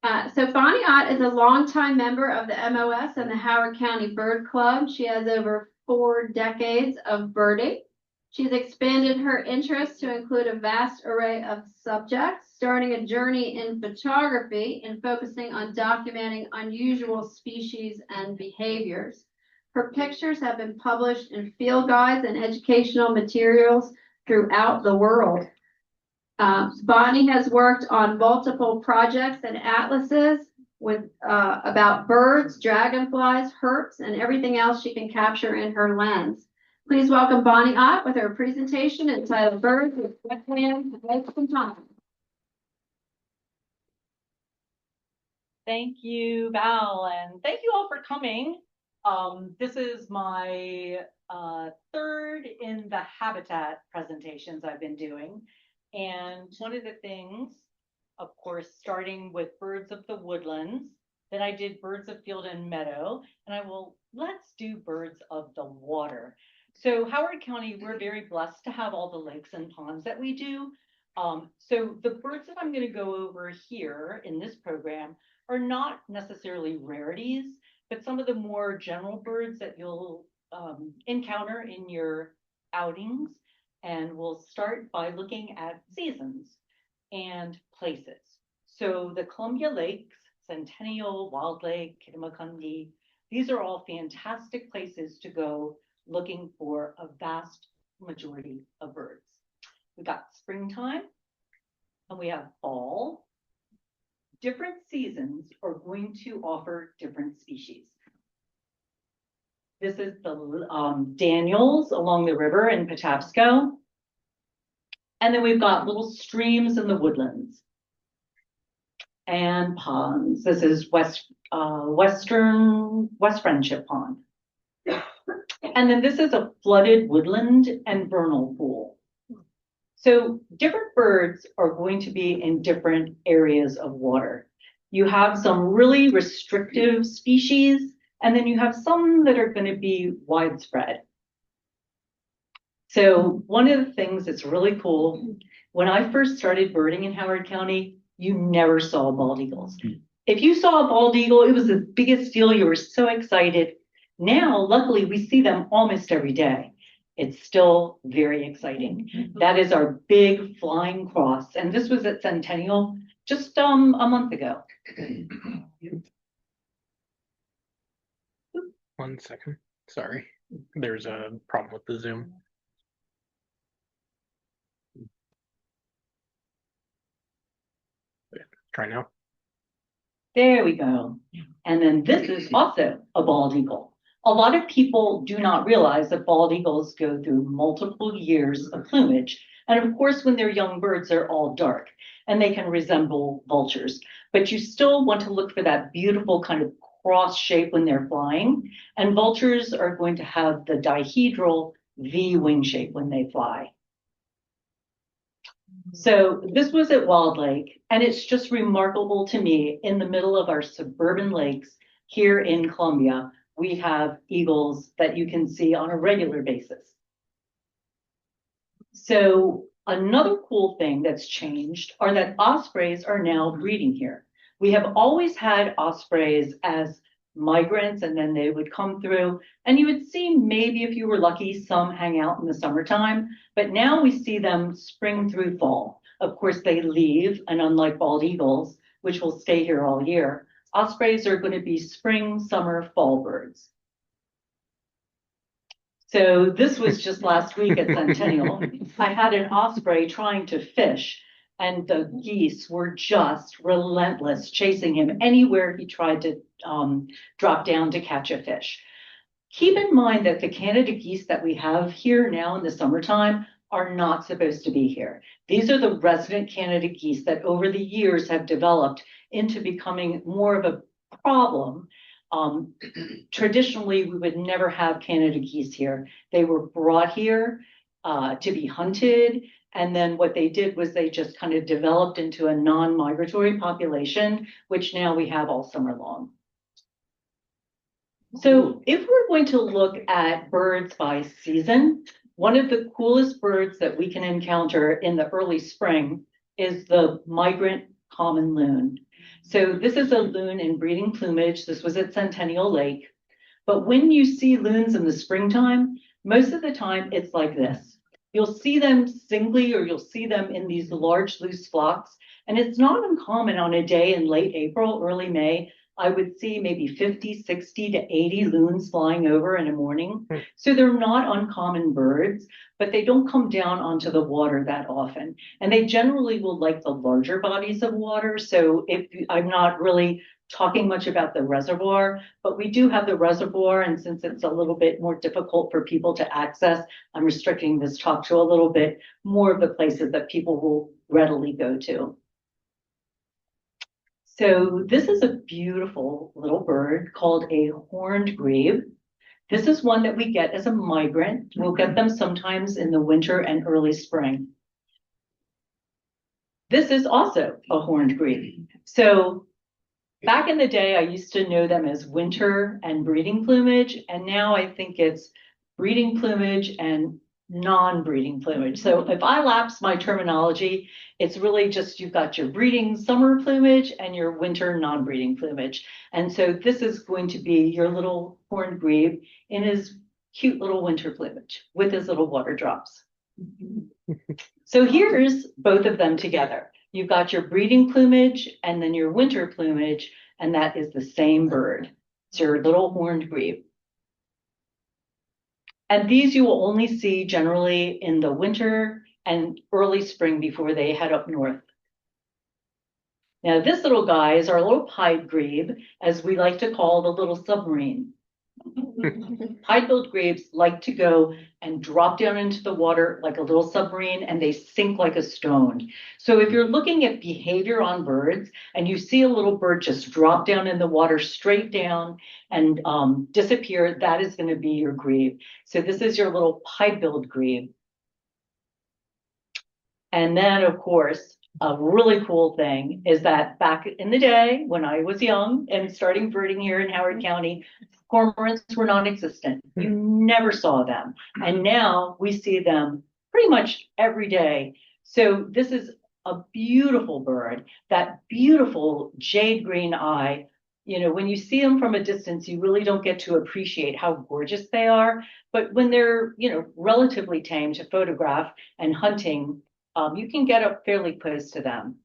So Bonnie Ott is a longtime member of the MOS and the Howard County Bird Club. She has over 4 decades of birding. She's expanded her interests to include a vast array of subjects, starting a journey in photography and focusing on documenting unusual species and behaviors. Her pictures have been published in field guides and educational materials throughout the world. Bonnie has worked on multiple projects and atlases with about birds, dragonflies, herps, and everything else she can capture in her lens. Please welcome Bonnie Ott with her presentation entitled Birds with Wetlands, Lakes and Ponds. Thank you, Val, and thank you all for coming. This is my third in the habitat presentations I've been doing. And one of the things, of course, starting with birds of the woodlands, then I did birds of field and meadow, and let's do birds of the water. So Howard County, we're very blessed to have all the lakes and ponds that we do. So the birds that I'm going to go over here in this program are not necessarily rarities, but some of the more general birds that you'll encounter in your outings. And we'll start by looking at seasons and places. So the Columbia Lakes, Centennial, Wild Lake, Kittamuckundy, these are all fantastic places to go looking for a vast majority of birds. We got springtime and we have fall. Different seasons are going to offer different species. This is the Daniels along the river in Patapsco. And then we've got little streams in the woodlands and ponds. This is West Friendship Pond. And then this is a flooded woodland and vernal pool. So different birds are going to be in different areas of water. You have some really restrictive species, and then you have some that are going to be widespread. So one of the things that's really cool, when I first started birding in Howard County, you never saw bald eagles. If you saw a bald eagle, it was the biggest deal. You were so excited. Now, luckily, we see them almost every day. It's still very exciting. That is our big flying cross. And this was at Centennial just a month ago. 1 second. Sorry. There's a problem with the Zoom. Try now. There we go. And then this is also a bald eagle. A lot of people do not realize that bald eagles go through multiple years of plumage. And of course, when they're young birds, they're all dark and they can resemble vultures. But you still want to look for that beautiful kind of cross shape when they're flying. And vultures are going to have the dihedral V wing shape when they fly. So this was at Wild Lake, and it's just remarkable to me, in the middle of our suburban lakes here in Columbia, we have eagles that you can see on a regular basis. So another cool thing that's changed are that ospreys are now breeding here. We have always had ospreys as migrants, and then they would come through, and you would see, maybe if you were lucky, some hang out in the summertime, but now we see them spring through fall. Of course, they leave, and unlike bald eagles, which will stay here all year, ospreys are going to be spring, summer, fall birds. So this was just last week at Centennial. I had an osprey trying to fish, and the geese were just relentless, chasing him anywhere he tried to drop down to catch a fish. Keep in mind that the Canada geese that we have here now in the summertime are not supposed to be here. These are the resident Canada geese that over the years have developed into becoming more of a problem. Traditionally, we would never have Canada geese here. They were brought here to be hunted. And then what they did was they just kind of developed into a non-migratory population, which now we have all summer long. So if we're going to look at birds by season, one of the coolest birds that we can encounter in the early spring is the migrant common loon. So this is a loon in breeding plumage. This was at Centennial Lake. But when you see loons in the springtime, most of the time it's like this. You'll see them singly or you'll see them in these large loose flocks. And it's not uncommon on a day in late April, early May, I would see maybe 50, 60 to 80 loons flying over in a morning. So they're not uncommon birds, but they don't come down onto the water that often. And they generally will like the larger bodies of water. So if I'm not really talking much about the reservoir, but we do have the reservoir. And since it's a little bit more difficult for people to access, I'm restricting this talk to a little bit more of the places that people will readily go to. So this is a beautiful little bird called a horned grebe. This is one that we get as a migrant. We'll get them sometimes in the winter and early spring. This is also a horned grebe. So back in the day, I used to know them as winter and breeding plumage, and now I think it's breeding plumage and non-breeding plumage. So if I lapse my terminology, it's really just you've got your breeding summer plumage and your winter non-breeding plumage. And so this is going to be your little horned grebe in his cute little winter plumage with his little water drops. So here's both of them together. You've got your breeding plumage and then your winter plumage, and that is the same bird. It's your little horned grebe. And these you will only see generally in the winter and early spring before they head up north. Now this little guy is our little pied grebe, as we like to call the little submarine. Pied-billed grebes like to go and drop down into the water like a little submarine, and they sink like a stone. So if you're looking at behavior on birds and you see a little bird just drop down in the water straight down and disappear, that is going to be your grebe. So this is your little pied-billed grebe. And then, of course, a really cool thing is that back in the day when I was young and starting birding here in Howard County, cormorants were non-existent. You never saw them. And now we see them pretty much every day. So this is a beautiful bird, that beautiful jade green eye. You know, when you see them from a distance, you really don't get to appreciate how gorgeous they are. But when they're, you know, relatively tame to photograph and hunting, you can get up fairly close to them.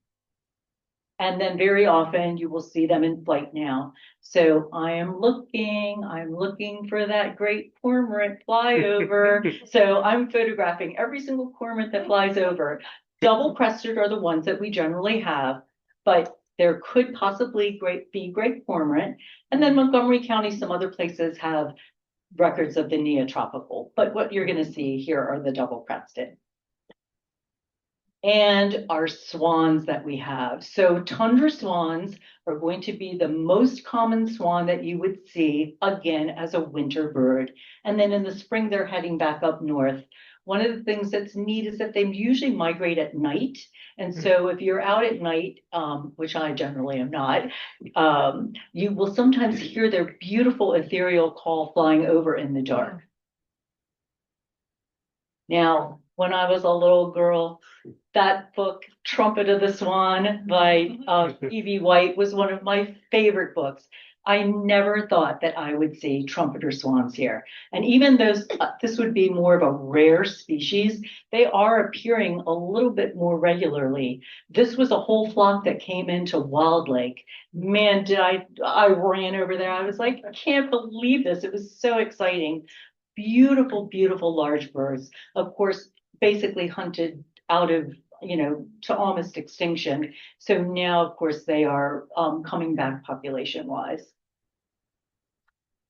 And then very often you will see them in flight now. So I'm looking for that great cormorant flyover. So I'm photographing every single cormorant that flies over. Double crested are the ones that we generally have, but there could possibly be great cormorant. And then Montgomery County, some other places have records of the neotropical. But what you're going to see here are the double crested. And our swans that we have. So tundra swans are going to be the most common swan that you would see, again, as a winter bird. And then in the spring, they're heading back up north. One of the things that's neat is that they usually migrate at night. And so if you're out at night, which I generally am not, you will sometimes hear their beautiful ethereal call flying over in the dark. Now, when I was a little girl, that book, Trumpet of the Swan by E.B. White, was one of my favorite books. I never thought that I would see trumpeter swans here. And even though this would be more of a rare species, they are appearing a little bit more regularly. This was a whole flock that came into Wild Lake. Man, I ran over there. I was like, I can't believe this. It was so exciting. Beautiful, beautiful large birds. Of course, basically hunted out of, you know, to almost extinction. So now, of course, they are coming back population wise.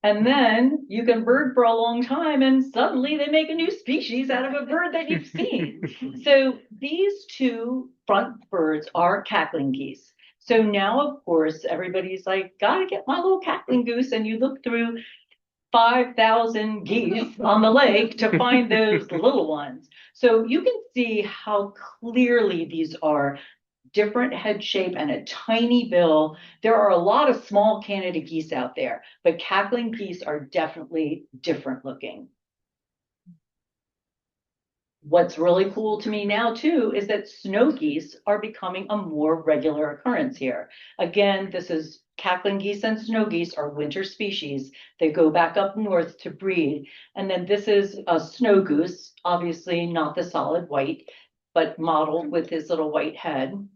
And then you can bird for a long time and suddenly they make a new species out of a bird that you've seen. So these two front birds are cackling geese. So now, of course, everybody's like, gotta get my little cackling goose. And you look through 5,000 geese on the lake to find those little ones. So you can see how clearly these are different head shape and a tiny bill. There are a lot of small Canada geese out there, but cackling geese are definitely different looking. What's really cool to me now too is that snow geese are becoming a more regular occurrence here. Again, this is cackling geese and snow geese are winter species. They go back up north to breed. And then this is a snow goose, obviously not the solid white, but mottled with his little white head,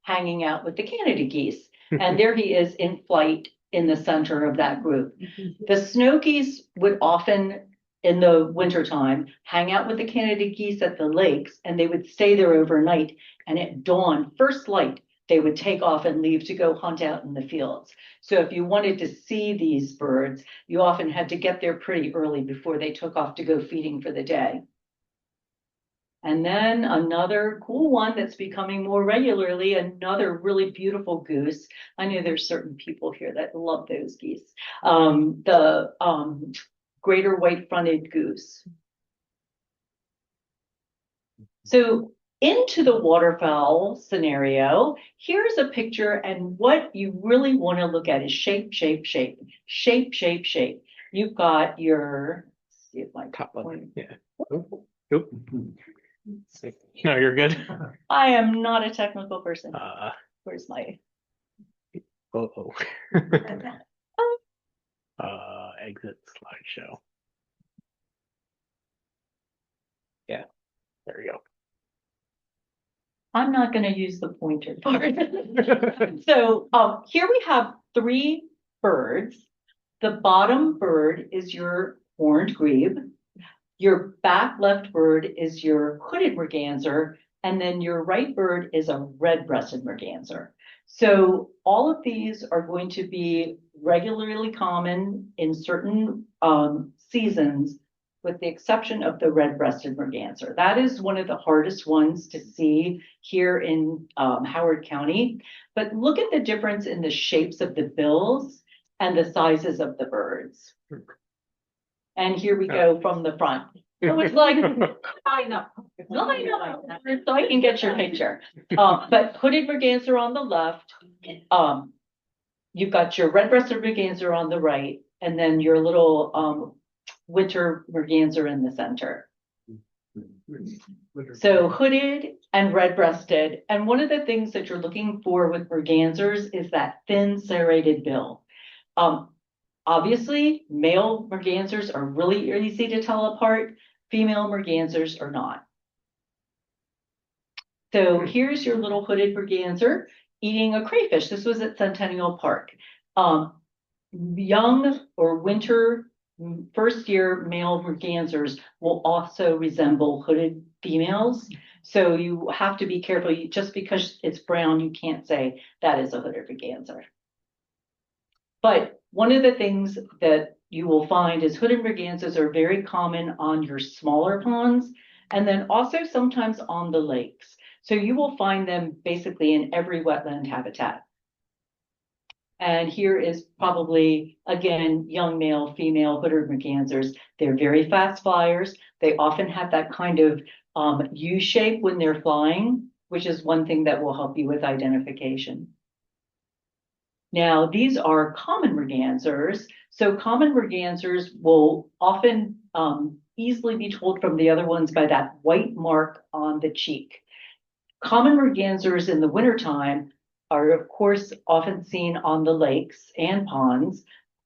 hanging out with the Canada geese. And there he is in flight in the center of that group. The snow geese would often, in the wintertime, hang out with the Canada geese at the lakes, and they would stay there overnight. And at dawn, first light, they would take off and leave to go hunt out in the fields. So if you wanted to see these birds, you often had to get there pretty early before they took off to go feeding for the day. And then another cool one that's becoming more regularly, another really beautiful goose. I know there's certain people here that love those geese. The greater white-fronted goose. So into the waterfowl scenario, here's a picture, and what you really want to look at is shape, shape, shape, shape, shape, shape. You've got your, let's see if my Top one. Yeah. Oop, oop. No, you're good. I am not a technical person. Uh, Where's my? oh. Exit slideshow. Yeah, there you go. I'm not going to use the pointer part. So here we have three birds. The bottom bird is your horned grebe. Your back left bird is your hooded merganser. And then your right bird is a red-breasted merganser. So all of these are going to be regularly common in certain seasons, with the exception of the red-breasted merganser. That is one of the hardest ones to see here in Howard County. But look at the difference in the shapes of the bills and the sizes of the birds. And here we go from the front. So it's like, line up, so I can get your picture. But hooded merganser on the left, you've got your red-breasted merganser on the right, and then your little winter merganser in the center. So hooded and red-breasted, and one of the things that you're looking for with mergansers is that thin serrated bill. Obviously, male mergansers are really easy to tell apart. Female mergansers are not. So here's your little hooded merganser eating a crayfish. This was at Centennial Park. Young or winter first year male mergansers will also resemble hooded females. So you have to be careful. Just because it's brown, you can't say that is a hooded merganser. But one of the things that you will find is hooded mergansers are very common on your smaller ponds, and then also sometimes on the lakes. So you will find them basically in every wetland habitat. And here is probably, again, young male, female hooded mergansers. They're very fast flyers. They often have that kind of U shape when they're flying, which is one thing that will help you with identification. Now, these are common mergansers. So common mergansers will often easily be told from the other ones by that white mark on the cheek. Common mergansers in the wintertime are, of course, often seen on the lakes and ponds,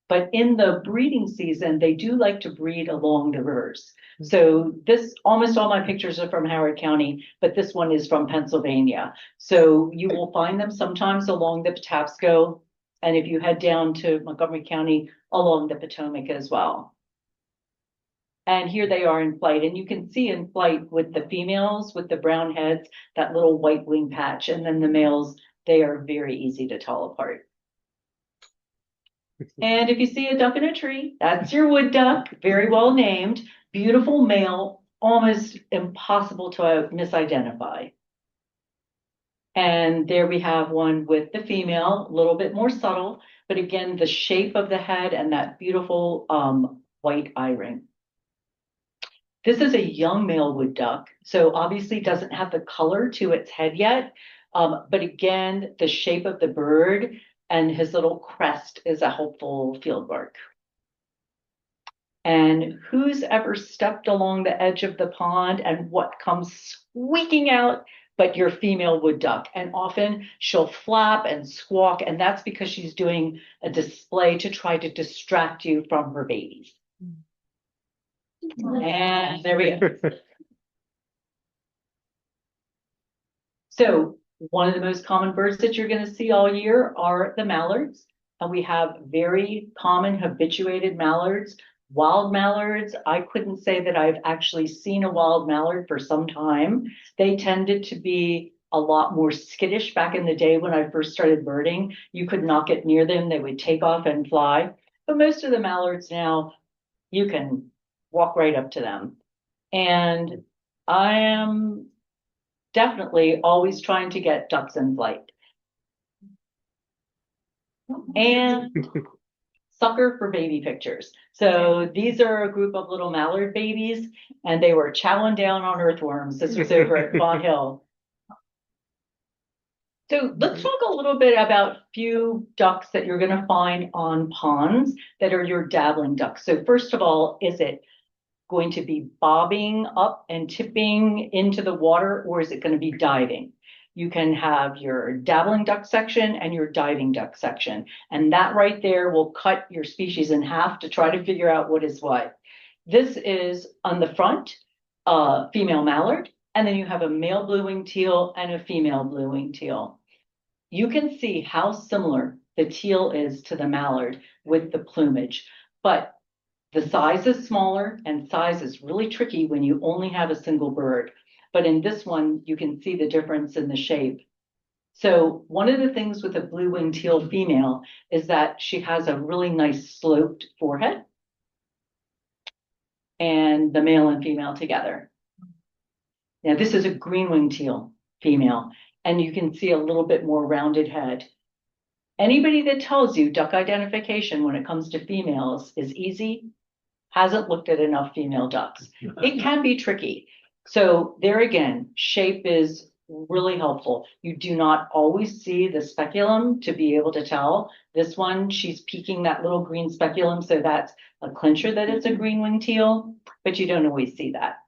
but in the breeding season, they do like to breed along the rivers. So this, almost all my pictures are from Howard County, but this one is from Pennsylvania. So you will find them sometimes along the Patapsco, and if you head down to Montgomery County, along the Potomac as well. And here they are in flight, and you can see in flight with the females, with the brown heads, that little white wing patch, and then the males, they are very easy to tell apart. And if you see a duck in a tree, that's your wood duck, very well named, beautiful male, almost impossible to misidentify. And there we have one with the female, a little bit more subtle, but again, the shape of the head and that beautiful white eye ring. This is a young male wood duck, so obviously doesn't have the color to its head yet, but again, the shape of the bird and his little crest is a helpful field mark. And who's ever stepped along the edge of the pond and what comes squeaking out but your female wood duck? And often she'll flap and squawk, and that's because she's doing a display to try to distract you from her babies. And there we go. So one of the most common birds that you're going to see all year are the mallards. And we have very common habituated mallards. Wild mallards, I couldn't say that I've actually seen a wild mallard for some time. They tended to be a lot more skittish back in the day when I first started birding. You could not get near them. They would take off and fly. But most of the mallards now, you can walk right up to them. And I am definitely always trying to get ducks in flight. And sucker for baby pictures. So these are a group of little mallard babies, and they were chowing down on earthworms. This was over at Fawn Hill. So let's talk a little bit about a few ducks that you're going to find on ponds that are your dabbling ducks. So first of all, is it going to be bobbing up and tipping into the water, or is it going to be diving? You can have your dabbling duck section and your diving duck section. And that right there will cut your species in half to try to figure out what is what. This is on the front, female mallard, and then you have a male blue-winged teal and a female blue-winged teal. You can see how similar the teal is to the mallard with the plumage, but the size is smaller, and size is really tricky when you only have a single bird. But in this one, you can see the difference in the shape. So one of the things with a blue-winged teal female is that she has a really nice sloped forehead, and the male and female together. Now this is a green-winged teal female, and you can see a little bit more rounded head. Anybody that tells you duck identification when it comes to females is easy hasn't looked at enough female ducks. It can be tricky. So there again, shape is really helpful. You do not always see the speculum to be able to tell. This one, she's peeking that little green speculum, so that's a clincher that it's a green-winged teal, but you don't always see that.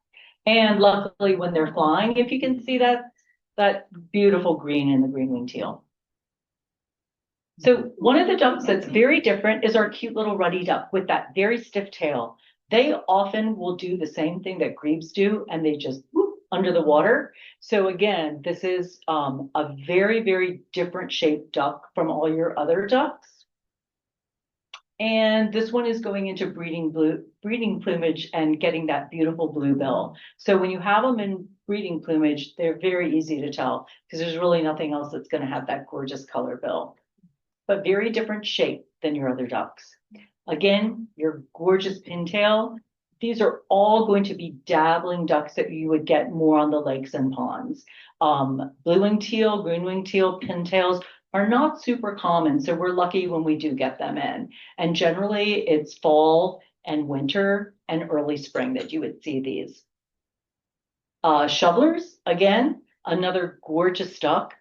And luckily when they're flying, if you can see that beautiful green in the green-winged teal. So one of the ducks that's very different is our cute little ruddy duck with that very stiff tail. They often will do the same thing that grebes do, and they just whoop under the water. So again, this is a very, very different shaped duck from all your other ducks. And this one is going into breeding plumage and getting that beautiful blue bill. So when you have them in breeding plumage, they're very easy to tell because there's really nothing else that's going to have that gorgeous color bill. But very different shape than your other ducks. Again, your gorgeous pintail. These are all going to be dabbling ducks that you would get more on the lakes and ponds. Blue-winged teal, green-winged teal, pintails are not super common, so we're lucky when we do get them in. And generally, it's fall and winter and early spring that you would see these. Shovelers, again, another gorgeous duck.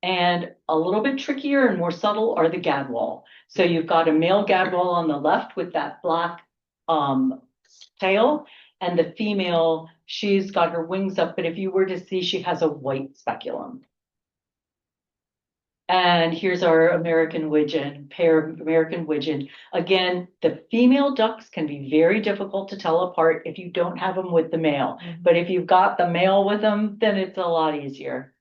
And a little bit trickier and more subtle are the gadwall. So you've got a male gadwall on the left with that black tail, and the female, she's got her wings up, but if you were to see, she has a white speculum. And here's our American widgeon, pair of American widgeon. Again, the female ducks can be very difficult to tell apart if you don't have them with the male. But if you've got the male with them, then it's a lot easier.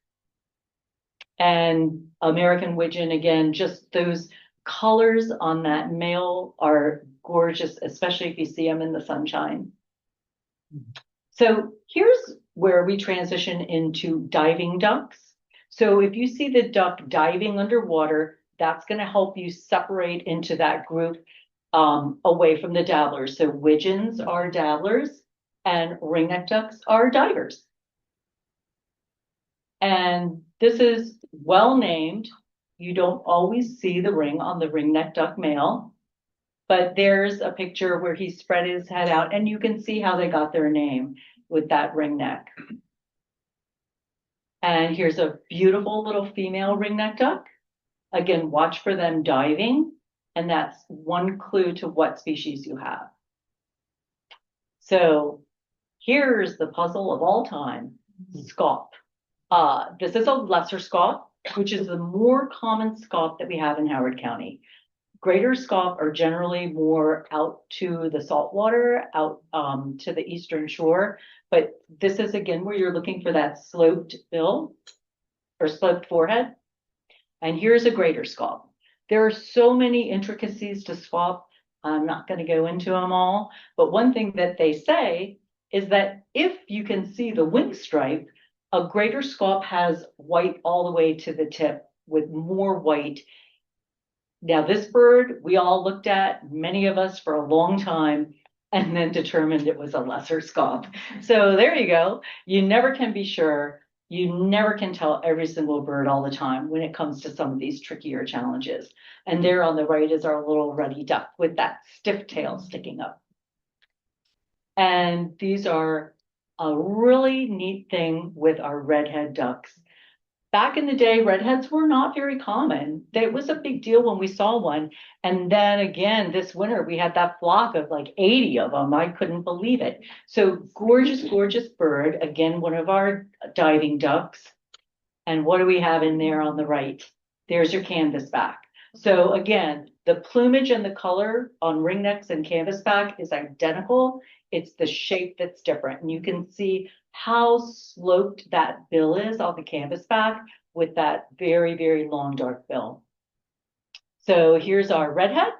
And American widgeon, again, just those colors on that male are gorgeous, especially if you see them in the sunshine. So here's where we transition into diving ducks. So if you see the duck diving underwater, that's going to help you separate into that group away from the dabblers. So widgeons are dabblers and ringneck ducks are divers. And this is well named. You don't always see the ring on the ringneck duck male, but there's a picture where he spread his head out and you can see how they got their name with that ringneck. And here's a beautiful little female ringneck duck. Again, watch for them diving. and that's one clue to what species you have. So here's the puzzle of all time, scaup. This is a lesser scaup, which is the more common scaup that we have in Howard County. Greater scaup are generally more out to the saltwater, out to the eastern shore. But this is again where you're looking for that sloped bill or sloped forehead. And here's a greater scaup. There are so many intricacies to scaup. I'm not going to go into them all. But one thing that they say is that if you can see the wing stripe, a greater scaup has white all the way to the tip with more white. Now, this bird, we all looked at, many of us for a long time, and then determined it was a lesser scaup. So there you go. You never can be sure. You never can tell every single bird all the time when it comes to some of these trickier challenges. And there on the right is our little ruddy duck with that stiff tail sticking up. And these are a really neat thing with our redhead ducks. Back in the day, redheads were not very common. It was a big deal when we saw one. And then again, this winter, we had that flock of like 80 of them. I couldn't believe it. So gorgeous, gorgeous bird. Again, one of our diving ducks. And what do we have in there on the right? There's your canvasback. So again, the plumage and the color on ringnecks and canvasback is identical. It's the shape that's different. And you can see how sloped that bill is on the canvasback with that very, very long dark bill. So here's our redhead.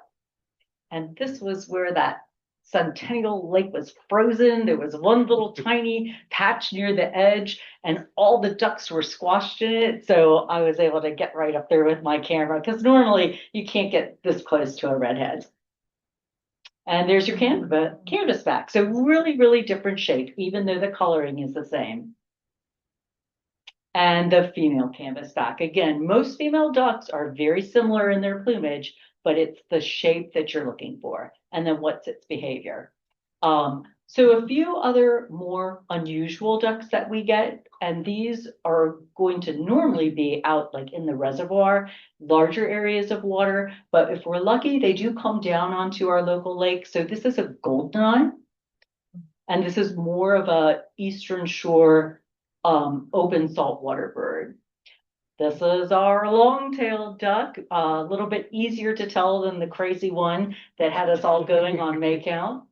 And this was where that Centennial Lake was frozen. There was one little tiny patch near the edge and all the ducks were squashed in it. So I was able to get right up there with my camera because normally you can't get this close to a redhead. And there's your canvasback. So really, really different shape, even though the coloring is the same. And the female canvasback. Again, most female ducks are very similar in their plumage, but it's the shape that you're looking for. And then what's its behavior? So a few other more unusual ducks that we get, and these are going to normally be out like in the reservoir, larger areas of water, but if we're lucky, they do come down onto our local lake. So this is a goldeneye, and this is more of a eastern shore open saltwater bird. This is our long-tailed duck, a little bit easier to tell than the crazy one that had us all going on May count.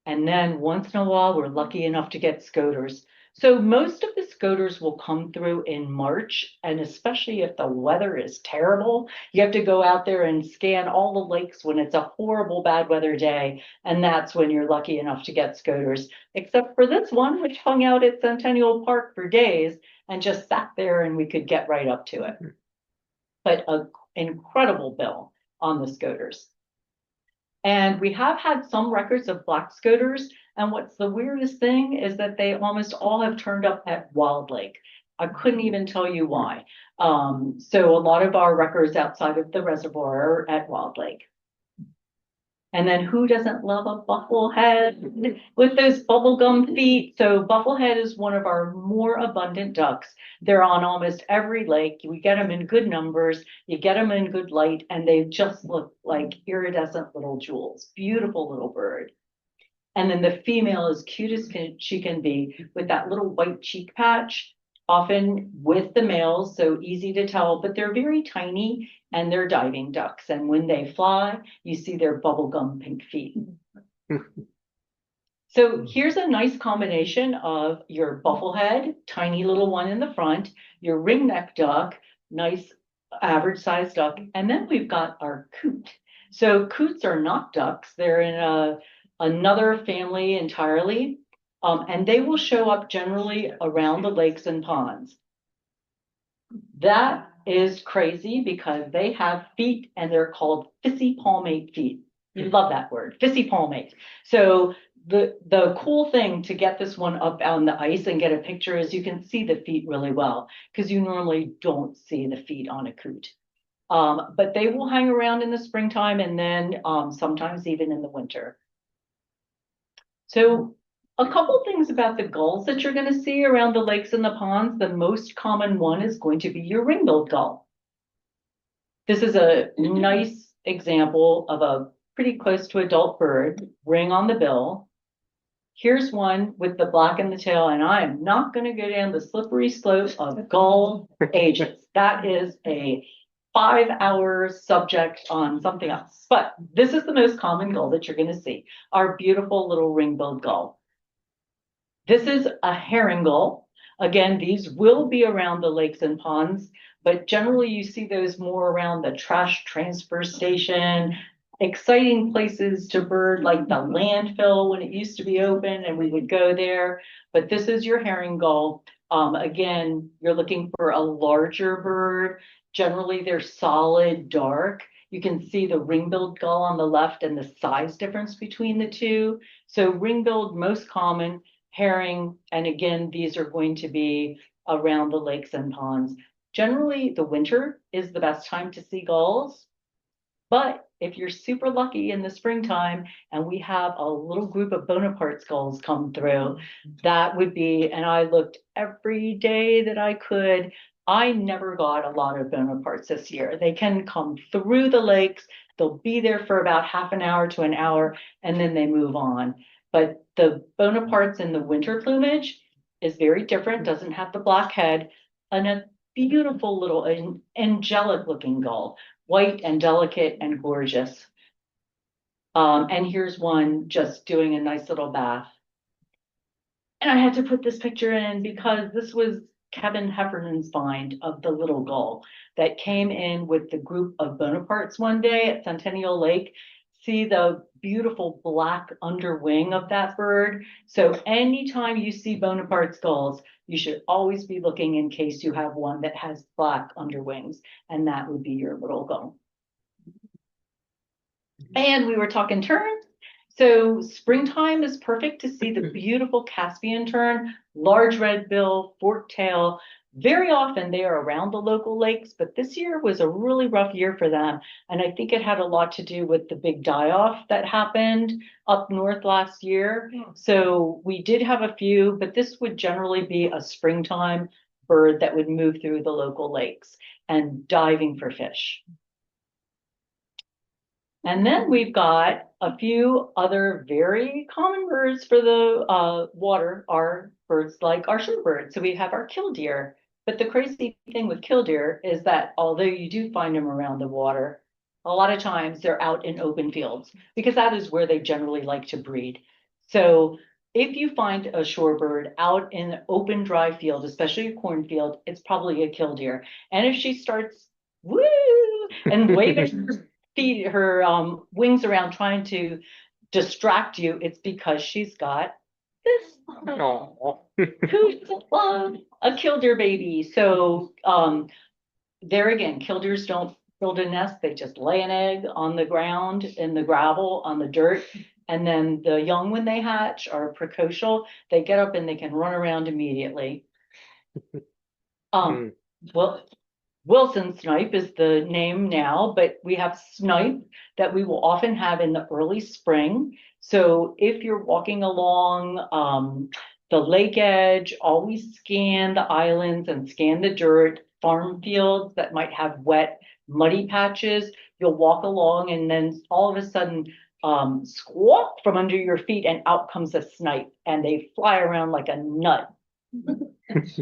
And then once in a while, we're lucky enough to get scoters. So most of the scoters will come through in March, and especially if the weather is terrible, you have to go out there and scan all the lakes when it's a horrible bad weather day, and that's when you're lucky enough to get scoters, except for this one, which hung out at Centennial Park for days and just sat there and we could get right up to it. But an incredible bill on the scoters. And we have had some records of black scoters. And what's the weirdest thing is that they almost all have turned up at Wild Lake. I couldn't even tell you why. So a lot of our records outside of the reservoir are at Wild Lake. And then who doesn't love a bufflehead with those bubblegum feet? So bufflehead is one of our more abundant ducks. They're on almost every lake. We get them in good numbers. You get them in good light, and they just look like iridescent little jewels. Beautiful little bird. And then the female is cute as she can be with that little white cheek patch, often with the males, so easy to tell, but they're very tiny and they're diving ducks. And when they fly, you see their bubblegum pink feet. So here's a nice combination of your bufflehead, tiny little one in the front, your ringneck duck, nice average sized duck, and then we've got our coot. So coots are not ducks. They're in another family entirely. And they will show up generally around the lakes and ponds. That is crazy because they have feet and they're called fissy palmate feet. You love that word, fissy palmate. So the cool thing to get this one up on the ice and get a picture is you can see the feet really well because you normally don't see the feet on a coot. But they will hang around in the springtime and then sometimes even in the winter. So a couple things about the gulls that you're going to see around the lakes and the ponds. The most common one is going to be your ring-billed gull. This is a nice example of a pretty close to adult bird, ring on the bill. Here's one with the black in the tail, and I am not going to go down the slippery slope of gull ages. That is a 5-hour subject on something else. But this is the most common gull that you're going to see, our beautiful little ring-billed gull. This is a herring gull. Again, these will be around the lakes and ponds, but generally you see those more around the trash transfer station, exciting places to bird like the landfill when it used to be open and we would go there. But this is your herring gull. Again, you're looking for a larger bird. Generally, they're solid dark. You can see the ring-billed gull on the left and the size difference between the two. So ring-billed, most common, herring, and again, these are going to be around the lakes and ponds. Generally, the winter is the best time to see gulls, but if you're super lucky in the springtime and we have a little group of Bonaparte's gulls come through, that would be, and I looked every day that I could, I never got a lot of Bonapartes this year. They can come through the lakes, they'll be there for about half an hour to an hour, and then they move on. But the Bonapartes in the winter plumage is very different, doesn't have the black head, and a beautiful little angelic looking gull, white and delicate and gorgeous. And here's one just doing a nice little bath. And I had to put this picture in because this was Kevin Heffernan's find of the little gull that came in with the group of Bonapartes one day at Centennial Lake. See the beautiful black underwing of that bird. So anytime you see Bonaparte's gulls, you should always be looking in case you have one that has black underwings, and that would be your little gull. And we were talking terns. So springtime is perfect to see the beautiful Caspian tern, large red bill, forked tail. Very often they are around the local lakes, but this year was a really rough year for them. And I think it had a lot to do with the big die-off that happened up north last year. So we did have a few, but this would generally be a springtime bird that would move through the local lakes and diving for fish. And then we've got a few other very common birds for the water, are birds like our shorebird. So we have our killdeer. But the crazy thing with killdeer is that although you do find them around the water, a lot of times they're out in open fields because that is where they generally like to breed. So if you find a shorebird out in an open dry field, especially a cornfield, it's probably a killdeer. And if she starts woo and waving feet, her wings around trying to distract you, it's because she's got this who's a killdeer baby. So there again, killdeers don't build a nest, they just lay an egg on the ground, in the gravel, on the dirt. And then the young, when they hatch, are precocial. They get up and they can run around immediately. Well, Wilson snipe is the name now, but we have snipe that we will often have in the early spring. So if you're walking along the lake edge, always scan the islands and scan the dirt, farm fields that might have wet, muddy patches. You'll walk along and then all of a sudden squawk from under your feet and out comes a snipe and they fly around like a nut.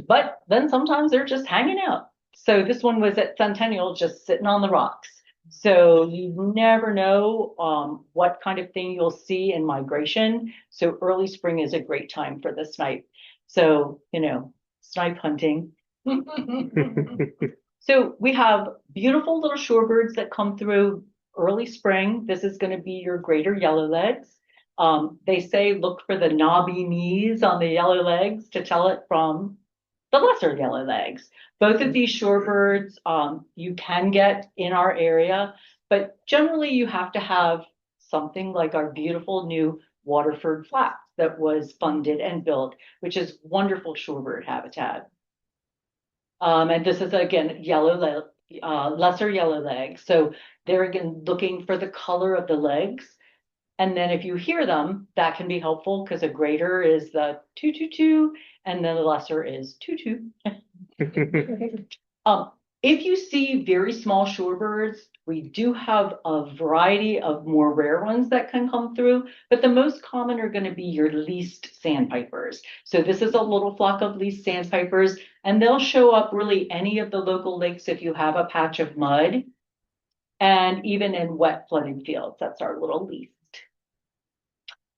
But then sometimes they're just hanging out. So this one was at Centennial, just sitting on the rocks. So you never know what kind of thing you'll see in migration. So early spring is a great time for the snipe. So, you know, snipe hunting. So we have beautiful little shorebirds that come through early spring. This is going to be your greater yellowlegs. They say look for the knobby knees on the yellow legs to tell it from the lesser yellowlegs. Both of these shorebirds you can get in our area, but generally you have to have something like our beautiful new Waterford Flats that was funded and built, which is wonderful shorebird habitat. And this is again lesser yellowlegs. So they're again looking for the color of the legs. And then if you hear them, that can be helpful because a greater is the 222 and then the lesser is 22. If you see very small shorebirds, we do have a variety of more rare ones that can come through, but the most common are going to be your least sandpipers. So this is a little flock of least sandpipers, and they'll show up really any of the local lakes if you have a patch of mud, and even in wet flooded fields. That's our little least.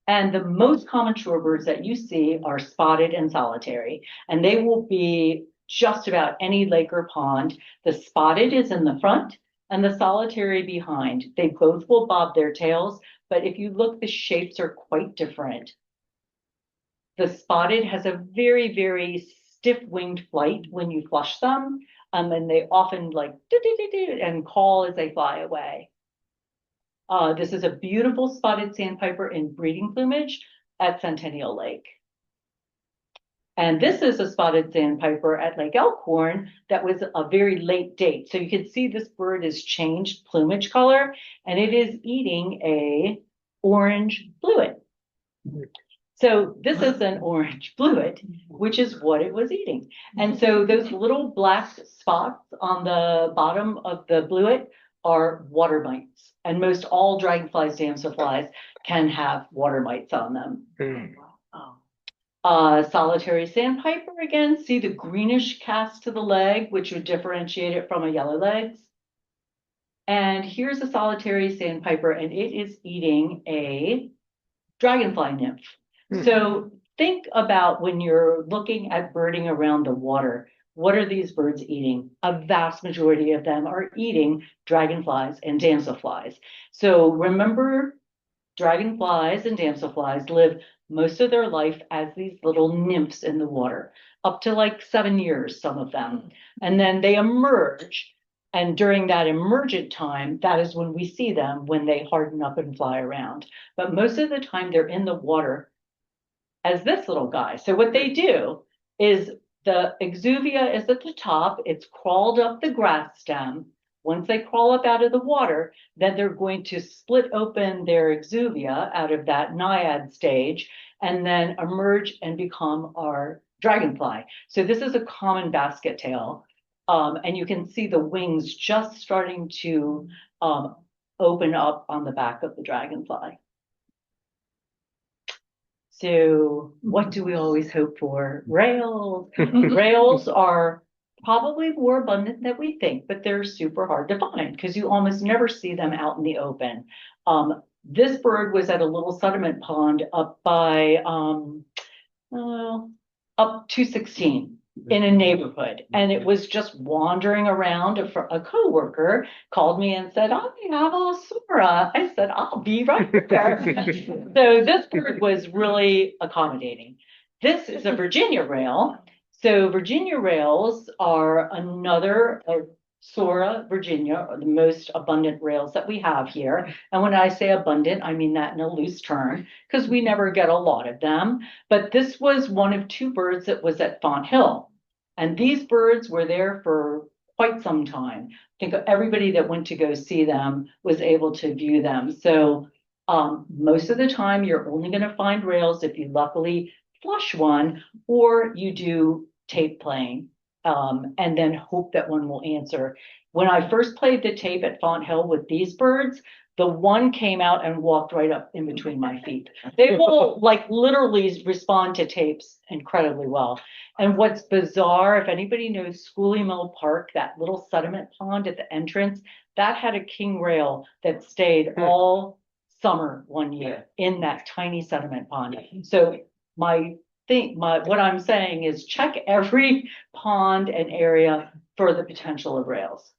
And the most common shorebirds that you see are spotted and solitary, and they will be just about any lake or pond. The spotted is in the front and the solitary behind. They both will bob their tails, but if you look, the shapes are quite different. The spotted has a very, very stiff winged flight when you flush them, and they often like and call as they fly away. This is a beautiful spotted sandpiper in breeding plumage at Centennial Lake. And this is a spotted sandpiper at Lake Elkhorn that was a very late date. So you can see this bird has changed plumage color, and it is eating a orange blewit. So this is an orange blewit, which is what it was eating. And so those little black spots on the bottom of the blewit are water mites. And most all dragonflies, damselflies can have water mites on them. Solitary sandpiper, again, see the greenish cast to the leg, which would differentiate it from a yellow legs. And here's a solitary sandpiper, and it is eating a dragonfly nymph. So think about when you're looking at birding around the water, what are these birds eating? A vast majority of them are eating dragonflies and damselflies. So remember, dragonflies and damselflies live most of their life as these little nymphs in the water, up to like 7 years, some of them. And then they emerge. And during that emergent time, that is when we see them, when they harden up and fly around. But most of the time they're in the water as this little guy. So what they do is the exuvia is at the top, it's crawled up the grass stem. Once they crawl up out of the water, then they're going to split open their exuvia out of that naiad stage and then emerge and become our dragonfly. So this is a common basket tail. And you can see the wings just starting to open up on the back of the dragonfly. So what do we always hope for? Rails. Rails are probably more abundant than we think, but they're super hard to find because you almost never see them out in the open. This bird was at a little sediment pond up by up 216 in a neighborhood, and it was just wandering around. A coworker called me and said, "I have a Sora." I said, "I'll be right there." So this bird was really accommodating. This is a Virginia rail. So Virginia rails are another Sora Virginia, are the most abundant rails that we have here. And when I say abundant, I mean that in a loose term, because we never get a lot of them. But this was one of 2 birds that was at Font Hill. And these birds were there for quite some time. I think everybody that went to go see them was able to view them. So most of the time, you're only going to find rails if you luckily flush one, or you do tape playing. And then hope that one will answer. When I first played the tape at Font Hill with these birds, the one came out and walked right up in between my feet. They will like literally respond to tapes incredibly well. And what's bizarre, if anybody knows Schoolie Mill Park, that little sediment pond at the entrance, that had a king rail that stayed all summer one year in that tiny sediment pond. So what I'm saying is check every pond and area for the potential of rails.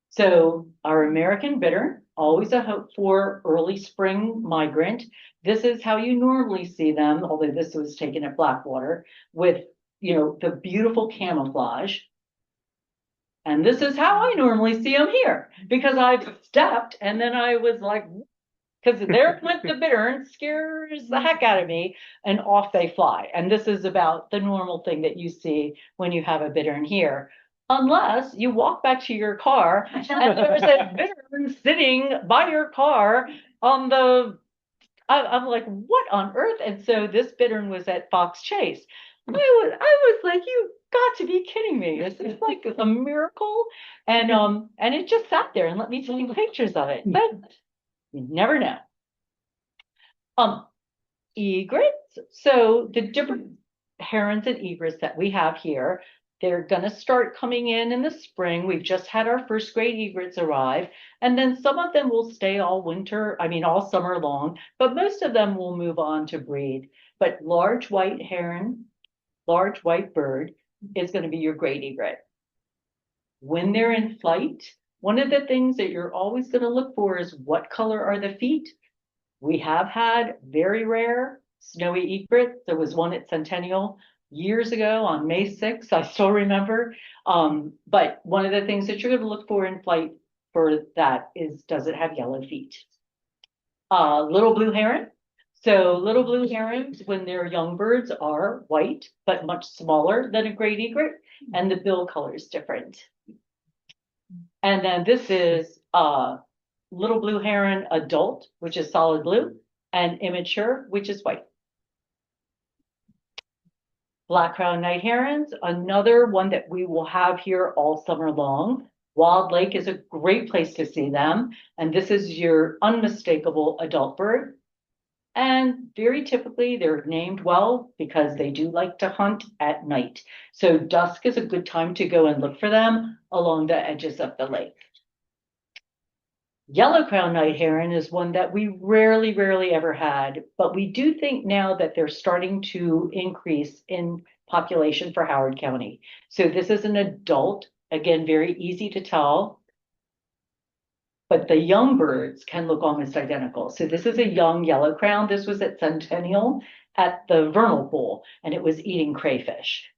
So our American bittern, always a hope for early spring migrant. This is how you normally see them, although this was taken at Blackwater, with the beautiful camouflage. And this is how I normally see them here, because I've stepped and then I was like, because there went the bittern, scares the heck out of me, and off they fly. And this is about the normal thing that you see when you have a bittern here. Unless you walk back to your car and there's a bittern sitting by your car on the, I'm like, what on earth? And so this bittern was at Fox Chase. I was like, got to be kidding me. This is like a miracle. And it just sat there and let me take pictures of it. But you never know. Egrets. So the different herons and egrets that we have here, they're going to start coming in the spring. We've just had our first grade egrets arrive, and then some of them will stay all winter, I mean, all summer long, but most of them will move on to breed. But large white heron, large white bird is going to be your great egret. When they're in flight, one of the things that you're always going to look for is what color are the feet. We have had very rare snowy egrets. There was one at Centennial years ago on May 6th. I still remember. But one of the things that you're going to look for in flight for that is, does it have yellow feet? Little blue heron. So little blue herons, when they're young birds, are white, but much smaller than a great egret, and the bill color is different. And then this is little blue heron adult, which is solid blue, and immature, which is white. Black crowned night herons, another one that we will have here all summer long. Wild Lake is a great place to see them. And this is your unmistakable adult bird. And very typically they're named well because they do like to hunt at night. So dusk is a good time to go and look for them along the edges of the lake. Yellow crowned night heron is one that we rarely ever had, but we do think now that they're starting to increase in population for Howard County. So this is an adult, again, very easy to tell, but the young birds can look almost identical. So this is a young yellow crown. This was at Centennial at the vernal pool, and it was eating crayfish.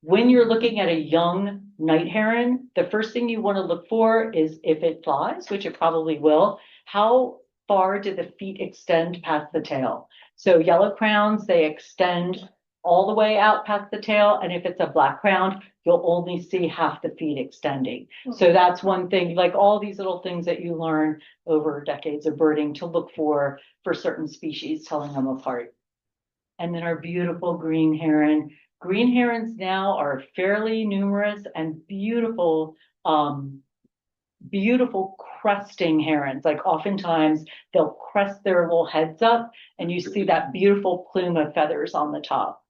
When you're looking at a young night heron, the first thing you want to look for is if it flies, which it probably will, how far do the feet extend past the tail? So yellow crowns, they extend all the way out past the tail. And if it's a black crown, you'll only see half the feet extending. So that's one thing, like all these little things that you learn over decades of birding to look for certain species, telling them apart. And then our beautiful green heron. Green herons now are fairly numerous and beautiful, beautiful cresting herons. Like oftentimes they'll crest their little heads up and you see that beautiful plume of feathers on the top.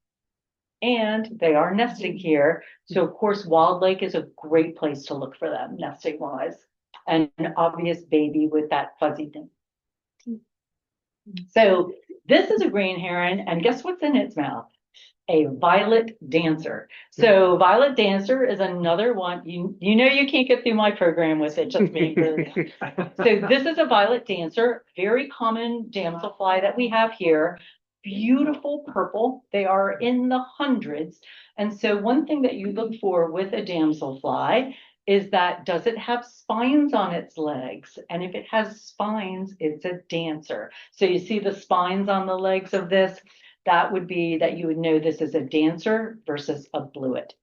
And they are nesting here. So of course, Wild Lake is a great place to look for them nesting wise. And an obvious baby with that fuzzy thing. So this is a green heron, and guess what's in its mouth? A violet dancer. So violet dancer is another one. You know you can't get through my program with it just being good. So this is a violet dancer, very common damselfly that we have here. Beautiful purple. They are in the hundreds. And so one thing that you look for with a damselfly is that, does it have spines on its legs? And if it has spines, it's a dancer. So you see the spines on the legs of this, that would be that you would know this is a dancer versus a bluet.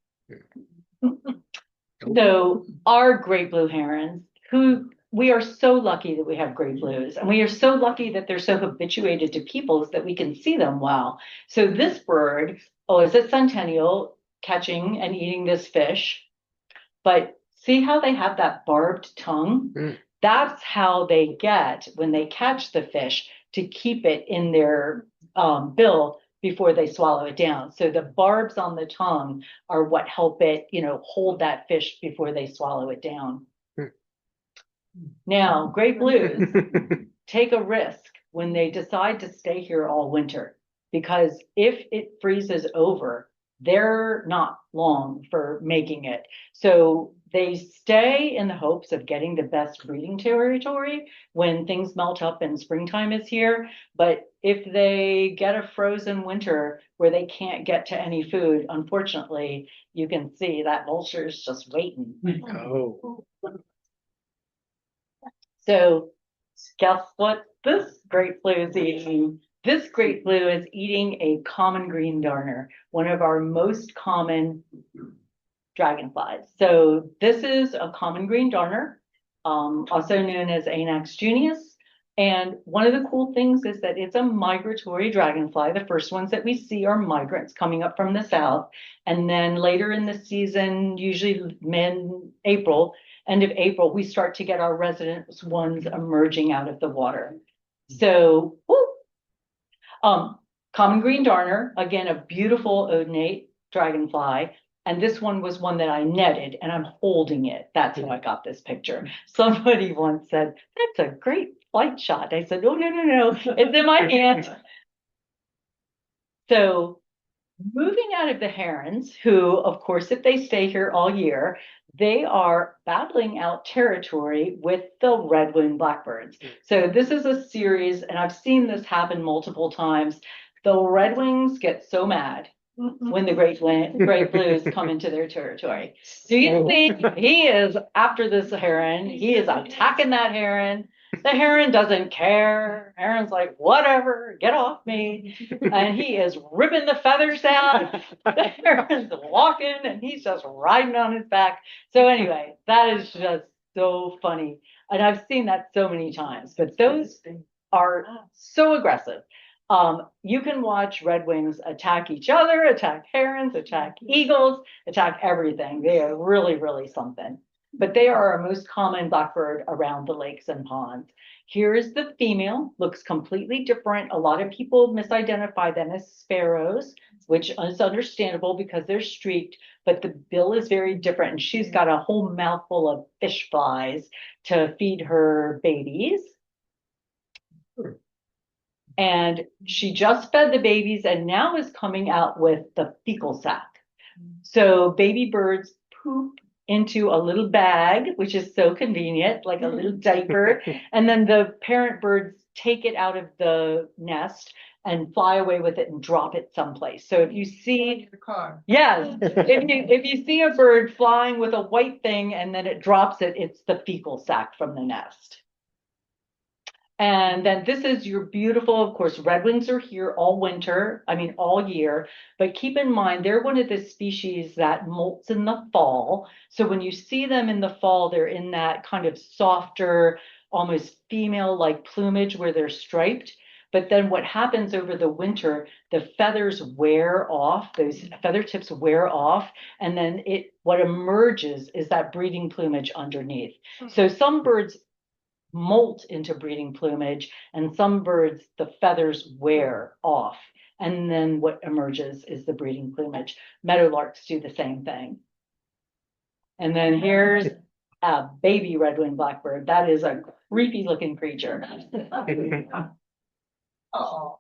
So our great blue herons, who we are so lucky that we have great blues, and we are so lucky that they're so habituated to peoples that we can see them well. So this bird, is at Centennial catching and eating this fish, but see how they have that barbed tongue? That's how they get, when they catch the fish, to keep it in their bill before they swallow it down. So the barbs on the tongue are what help it, hold that fish before they swallow it down. Now, great blues take a risk when they decide to stay here all winter, because if it freezes over, they're not long for making it. So they stay in the hopes of getting the best breeding territory when things melt up and springtime is here. But if they get a frozen winter where they can't get to any food, unfortunately, you can see that vulture is just waiting. Oh. So guess what this great blue is eating? This great blue is eating a common green darner, one of our most common dragonflies. So this is a common green darner, also known as Anax junius. And one of the cool things is that it's a migratory dragonfly. The first ones that we see are migrants coming up from the south. And then later in the season, usually mid-April, end of April, we start to get our resident ones emerging out of the water. So, common green darner, again, a beautiful odonate dragonfly. And this one was one that I netted and I'm holding it. That's how I got this picture. Somebody once said, that's a great flight shot. I said, no, it's in my hand. So moving out of the herons, who, of course, if they stay here all year, they are battling out territory with the red-winged blackbirds. So this is a series, and I've seen this happen multiple times. The redwings get so mad when the great blues come into their territory. Do you think he is after this heron? He is attacking that heron. The heron doesn't care. Heron's like, whatever, get off me. And he is ripping the feathers out. The heron's walking and he's just riding on his back. So anyway, that is just so funny. And I've seen that so many times, but those are so aggressive. You can watch redwings attack each other, attack herons, attack eagles, attack everything. They are really, really something. But they are our most common blackbird around the lakes and ponds. Here is the female, looks completely different. A lot of people misidentify them as sparrows, which is understandable because they're streaked, but the bill is very different. And she's got a whole mouthful of fish flies to feed her babies. And she just fed the babies and now is coming out with the fecal sac. So baby birds poop into a little bag, which is so convenient, like a little diaper. And then the parent birds take it out of the nest and fly away with it and drop it someplace. So if you see the car. Yes, if you see a bird flying with a white thing and then it drops it, it's the fecal sac from the nest. And then this is your beautiful, of course, redwings are here all winter, I mean, all year. But keep in mind, they're one of the species that molts in the fall. So when you see them in the fall, they're in that kind of softer, almost female-like plumage where they're striped. But then what happens over the winter, the feathers wear off, those feather tips wear off, and then what emerges is that breeding plumage underneath. So some birds molt into breeding plumage, and some birds, the feathers wear off. And then what emerges is the breeding plumage. Meadowlarks do the same thing. And then here's a baby red-winged blackbird. That is a creepy looking creature. Oh.